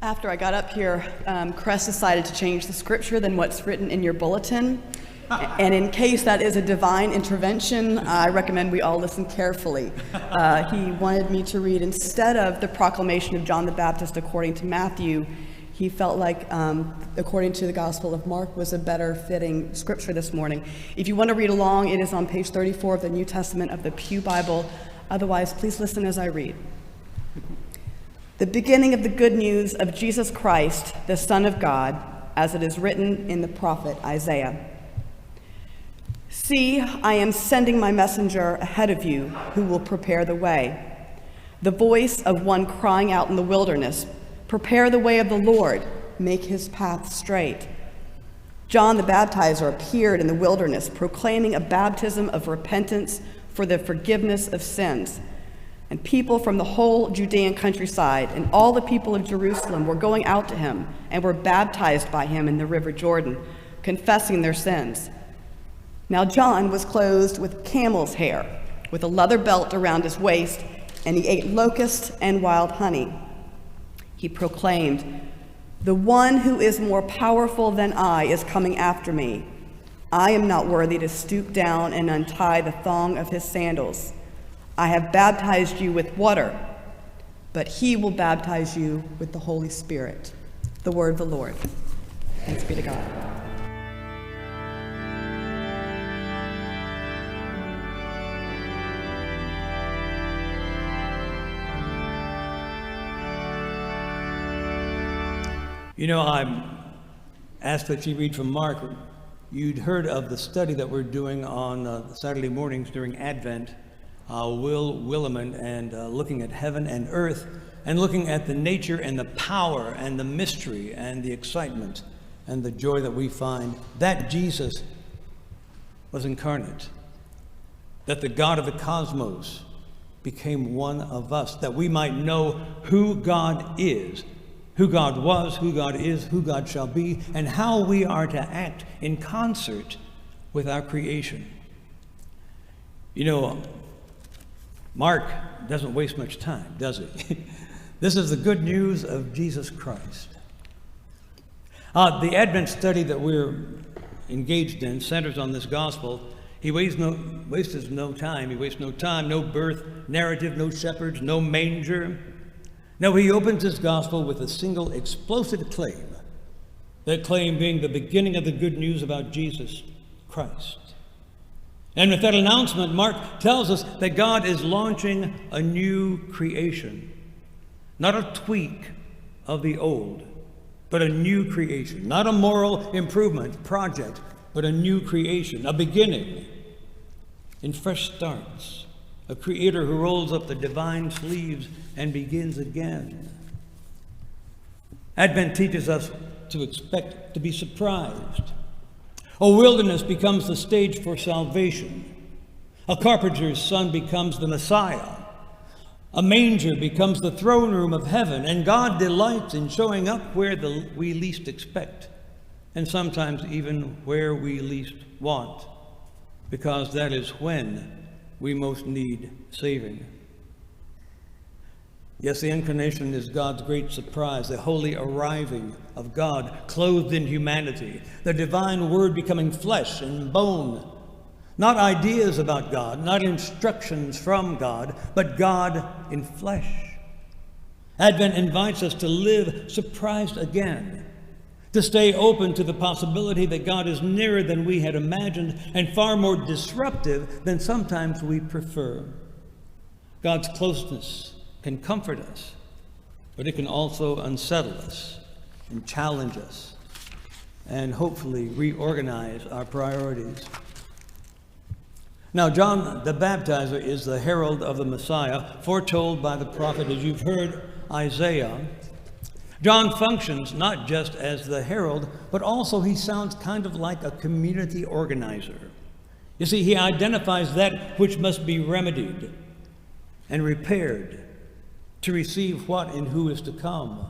After I got up here, Cress decided to change the scripture than what's written in your bulletin. And in case that is a divine intervention, I recommend we all listen carefully. He wanted me to read, instead of the proclamation of John the Baptist according to Matthew, he felt like, according to the Gospel of Mark, was a better fitting scripture this morning. If you want to read along, it is on page 34 of the New Testament of the Pew Bible. Otherwise, please listen as I read. The beginning of the good news of Jesus Christ, the Son of God, as it is written in the prophet Isaiah. See, I am sending my messenger ahead of you who will prepare the way. The voice of one crying out in the wilderness, prepare the way of the Lord, make his path straight. John the Baptizer appeared in the wilderness, proclaiming a baptism of repentance for the forgiveness of sins. And people from the whole Judean countryside and all the people of Jerusalem were going out to him and were baptized by him in the river Jordan, confessing their sins. Now John was clothed with camel's hair, with a leather belt around his waist, and he ate locusts and wild honey. He proclaimed, "The one who is more powerful than I is coming after me. I am not worthy to stoop down and untie the thong of his sandals. I have baptized you with water, but he will baptize you with the Holy Spirit." The word of the Lord. Thanks be to God. You know, I'm asked that you read from Mark. You'd heard of the study that we're doing on Saturday mornings during Advent. Will Willimon, and looking at heaven and earth, and looking at the nature and the power and the mystery and the excitement and the joy that we find that Jesus was incarnate, that the God of the cosmos became one of us, that we might know who God is, who God was, who God is, who God shall be, and how we are to act in concert with our creation. You know, Mark doesn't waste much time, does he? This is the good news of Jesus Christ. The Advent study that we're engaged in centers on this gospel. He wastes no time, no birth narrative, no shepherds, no manger. No, he opens his gospel with a single explosive claim, that claim being the beginning of the good news about Jesus Christ. And with that announcement, Mark tells us that God is launching a new creation. Not a tweak of the old, but a new creation. Not a moral improvement project, but a new creation, a beginning in fresh starts. A creator who rolls up the divine sleeves and begins again. Advent teaches us to expect to be surprised. A wilderness becomes the stage for salvation. A carpenter's son becomes the Messiah. A manger becomes the throne room of heaven, and God delights in showing up where we least expect, and sometimes even where we least want, because that is when we most need saving. Yes, the incarnation is God's great surprise, the holy arriving of God clothed in humanity, the divine word becoming flesh and bone. Not ideas about God, not instructions from God, but God in flesh. Advent invites us to live surprised again, to stay open to the possibility that God is nearer than we had imagined and far more disruptive than sometimes we prefer. God's closeness can comfort us, but it can also unsettle us and challenge us and hopefully reorganize our priorities. Now, John the Baptizer is the herald of the Messiah, foretold by the prophet, as you've heard, Isaiah. John functions not just as the herald, but also he sounds kind of like a community organizer. You see, he identifies that which must be remedied and repaired to receive what and who is to come.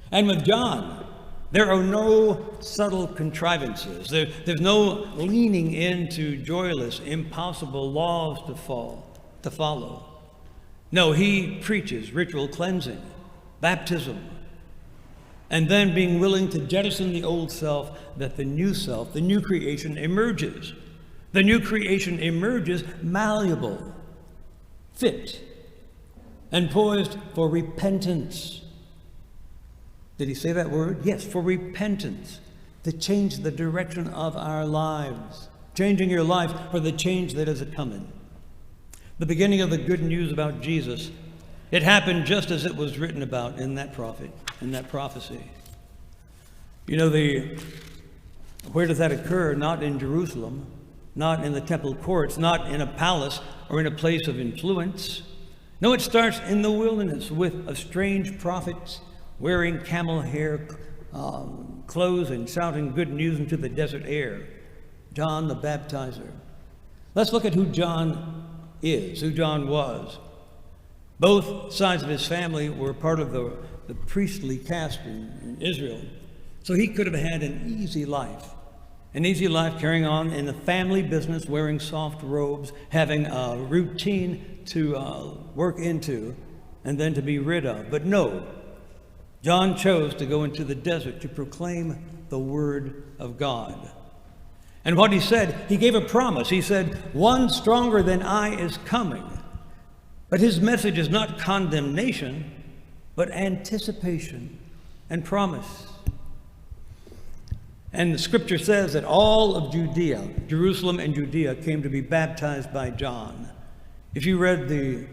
And with John, there are no subtle contrivances. There's no leaning into joyless, impossible laws to follow. No, he preaches ritual cleansing, baptism, and then being willing to jettison the old self, that the new creation emerges. The new creation emerges malleable, fit, and poised for repentance. Did he say that word? Yes, for repentance, to change the direction of our lives, changing your life for the change that is coming. The beginning of the good news about Jesus, it happened just as it was written about in that prophecy. You know, where does that occur? Not in Jerusalem, not in the temple courts, not in a palace or in a place of influence. No, it starts in the wilderness with a strange prophet wearing camel hair clothes and shouting good news into the desert air. John the Baptizer. Let's look at who John is, who John was. Both sides of his family were part of the priestly caste in Israel. So he could have had an easy life carrying on in the family business, wearing soft robes, having a routine to work into and then to be rid of. But no, John chose to go into the desert to proclaim the word of God. And what he said, he gave a promise. He said, one stronger than I is coming. But his message is not condemnation, but anticipation and promise. And the scripture says that all of Judea, Jerusalem and Judea, came to be baptized by John. If you read the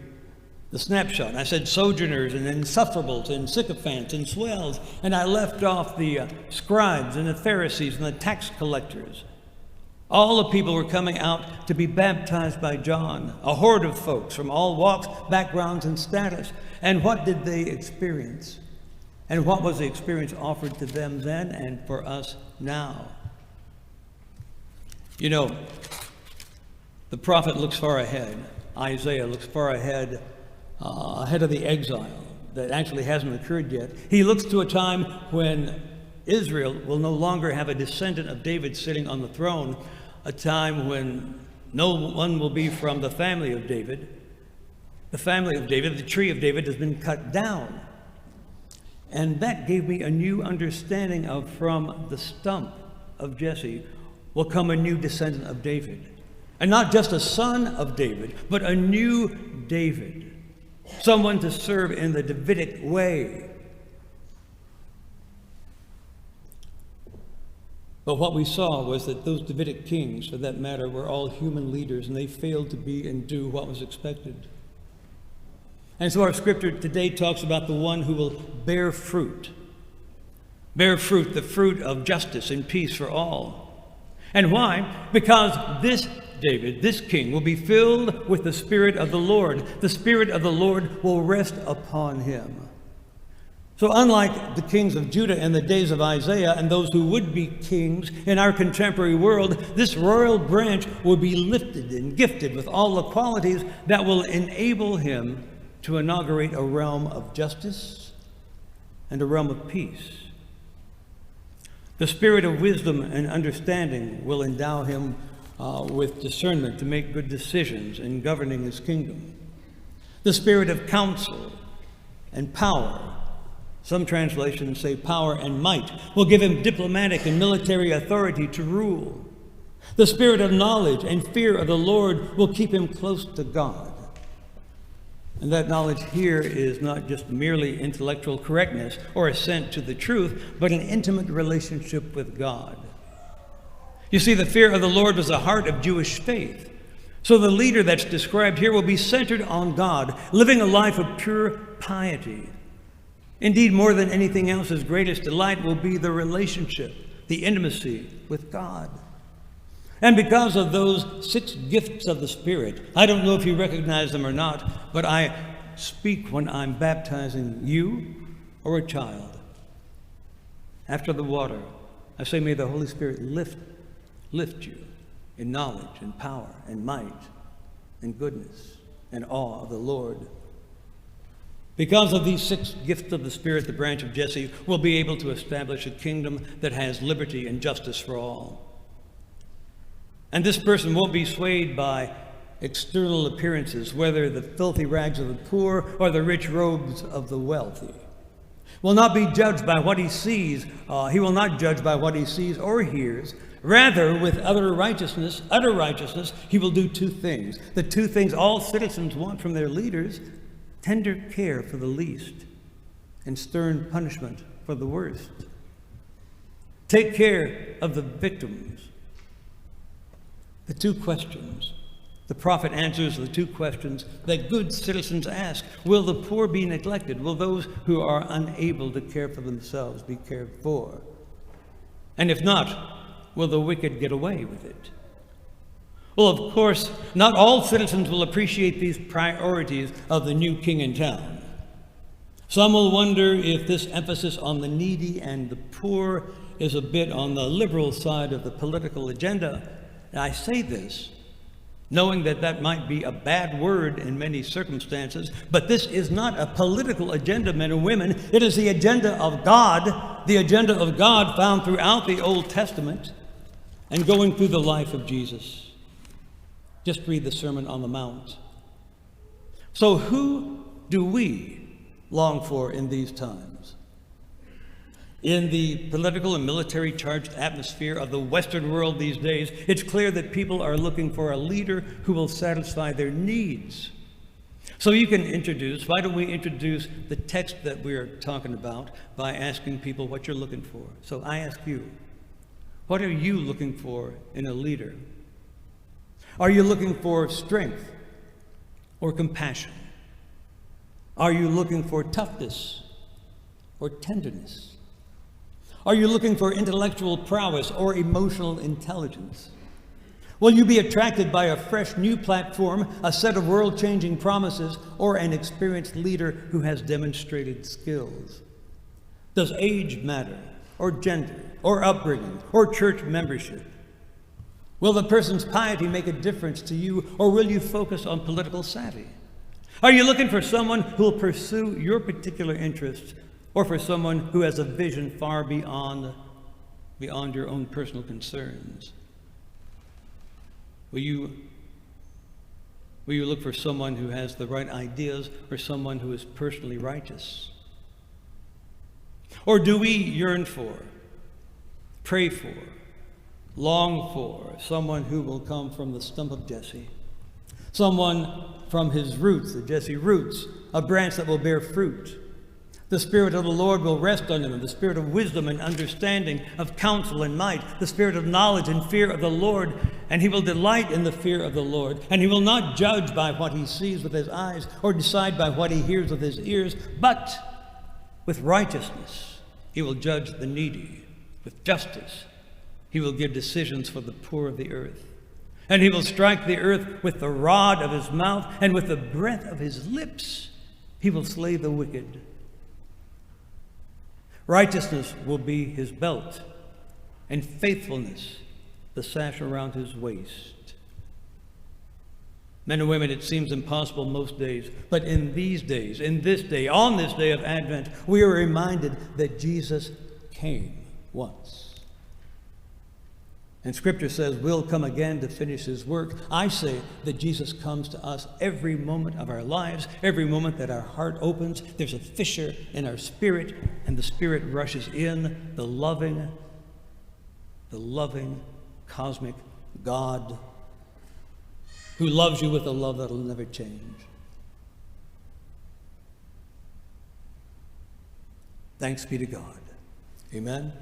snapshot, I said sojourners and insufferables and sycophants and swells, and I left off the scribes and the Pharisees and the tax collectors. All the people were coming out to be baptized by John, a horde of folks from all walks, backgrounds, and status. And what did they experience? And what was the experience offered to them then and for us now? You know, the prophet looks far ahead. Isaiah looks far ahead, ahead of the exile that actually hasn't occurred yet. He looks to a time when Israel will no longer have a descendant of David sitting on the throne, a time when no one will be from the family of David. The family of David, the tree of David, has been cut down. And that gave me a new understanding of from the stump of Jesse will come a new descendant of David. And not just a son of David, but a new David. Someone to serve in the Davidic way. But what we saw was that those Davidic kings, for that matter, were all human leaders, and they failed to be and do what was expected. And so our scripture today talks about the one who will bear fruit. Bear fruit, the fruit of justice and peace for all. And why? Because this David, this king, will be filled with the Spirit of the Lord. The Spirit of the Lord will rest upon him. So unlike the kings of Judah in the days of Isaiah and those who would be kings in our contemporary world, this royal branch will be lifted and gifted with all the qualities that will enable him to inaugurate a realm of justice and a realm of peace. The spirit of wisdom and understanding will endow him with discernment to make good decisions in governing his kingdom. The spirit of counsel and power, some translations say power and might, will give him diplomatic and military authority to rule. The spirit of knowledge and fear of the Lord will keep him close to God. And that knowledge here is not just merely intellectual correctness or assent to the truth, but an intimate relationship with God. You see, the fear of the Lord was the heart of Jewish faith. So the leader that's described here will be centered on God, living a life of pure piety. Indeed, more than anything else, his greatest delight will be the relationship, the intimacy with God. And because of those 6 gifts of the Spirit, I don't know if you recognize them or not, but I speak when I'm baptizing you or a child. After the water, I say, may the Holy Spirit lift you in knowledge and power and might and goodness and awe of the Lord. Because of these 6 gifts of the Spirit, the branch of Jesse will be able to establish a kingdom that has liberty and justice for all. And this person won't be swayed by external appearances, whether the filthy rags of the poor or the rich robes of the wealthy. will not be judged by what he sees. He will not judge by what he sees or hears. Rather, with utter righteousness, he will do two things. The two things all citizens want from their leaders: tender care for the least and stern punishment for the worst. Take care of the victims. The two questions. The prophet answers the two questions that good citizens ask. Will the poor be neglected? Will those who are unable to care for themselves be cared for? And if not, will the wicked get away with it? Well, of course, not all citizens will appreciate these priorities of the new king in town. Some will wonder if this emphasis on the needy and the poor is a bit on the liberal side of the political agenda. And I say this knowing that that might be a bad word in many circumstances, but this is not a political agenda, men and women. It is the agenda of God found throughout the Old Testament and going through the life of Jesus. Just read the Sermon on the Mount. So who do we long for in these times? In the political and military charged atmosphere of the Western world these days, it's clear that people are looking for a leader who will satisfy their needs. So why don't we introduce the text that we're talking about by asking people what you're looking for. So I ask you, what are you looking for in a leader? Are you looking for strength or compassion? Are you looking for toughness or tenderness? Are you looking for intellectual prowess or emotional intelligence? Will you be attracted by a fresh new platform, a set of world-changing promises, or an experienced leader who has demonstrated skills? Does age matter, or gender, or upbringing, or church membership? Will the person's piety make a difference to you, or will you focus on political savvy? Are you looking for someone who will pursue your particular interests, or for someone who has a vision far beyond your own personal concerns? Will you look for someone who has the right ideas, or someone who is personally righteous? Or do we yearn for, pray for, long for someone who will come from the stump of Jesse? Someone from his roots, the Jesse roots, a branch that will bear fruit. The Spirit of the Lord will rest on him, the Spirit of wisdom and understanding, of counsel and might, the Spirit of knowledge and fear of the Lord, and he will delight in the fear of the Lord. And he will not judge by what he sees with his eyes, or decide by what he hears with his ears, but with righteousness he will judge the needy. With justice he will give decisions for the poor of the earth. And he will strike the earth with the rod of his mouth, and with the breath of his lips he will slay the wicked. Righteousness will be his belt, and faithfulness the sash around his waist. Men and women, it seems impossible most days, but in these days, on this day of Advent, we are reminded that Jesus came once. And Scripture says we'll come again to finish his work. I say that Jesus comes to us every moment of our lives, every moment that our heart opens. There's a fissure in our spirit, and the Spirit rushes in, the loving, cosmic God who loves you with a love that'll never change. Thanks be to God. Amen.